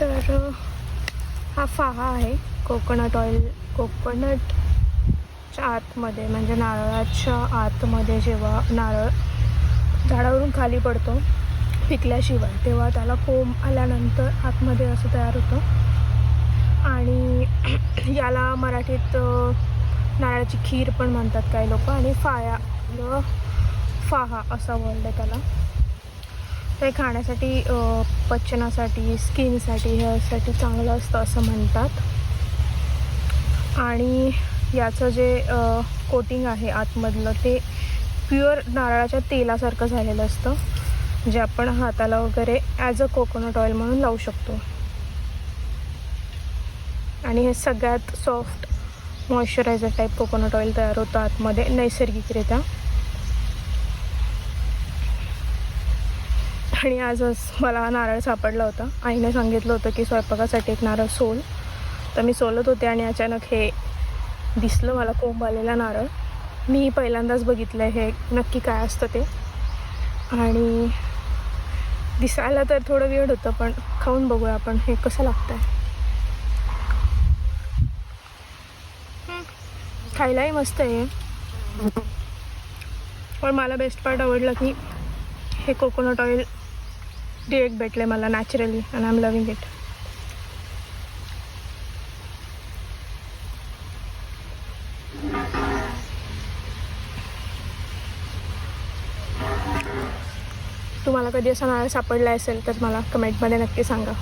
तर हा फाहा आहे कोकोनट ऑइल. कोकोनटच्या आतमध्ये म्हणजे नारळाच्या आतमध्ये जेव्हा नारळ झाडावरून खाली पडतो पिकल्याशिवाय, तेव्हा त्याला कोंब आल्यानंतर आतमध्ये असं तयार होतं. आणि याला मराठीत नारळाची खीर पण म्हणतात काही लोक. आणि फाहा असा वर्ड आहे त्याला. ते खाण्यासाठी पचनासाठी स्किनसाठी ह्यासाठी चांगलं असतं असं म्हणतात. आणि याचं जे कोटिंग आहे आतमधलं ते प्युअर नारळाच्या तेलासारखं झालेलं असतं, जे आपण हाताला वगैरे ॲज अ कोकोनट ऑइल म्हणून लावू शकतो. आणि हे सगळ्यात soft moisturiser type coconut oil तयार होतं आतमध्ये नैसर्गिकरित्या. आणि आजच मला नारळ सापडला होता. आईने सांगितलं होतं की स्वयंपाकासाठी एक नारळ सोल. तर मी सोलत होते आणि अचानक हे दिसलं मला कोंब आलेला नारळ. मी पहिल्यांदाच बघितलं हे नक्की काय असतं ते. आणि दिसायला तर थोडं वेळ होतं, पण खाऊन बघूया आपण हे कसं लागतं आहे. खायलाही मस्त आहे, पण मला बेस्ट पार्ट आवडलं की हे कोकोनट ऑइल डिरेक्ट भेटले मला naturally and I am loving it. तुम्हाला कधी असा नारळ सापडला असेल तर मला कमेंटमध्ये नक्की सांगा.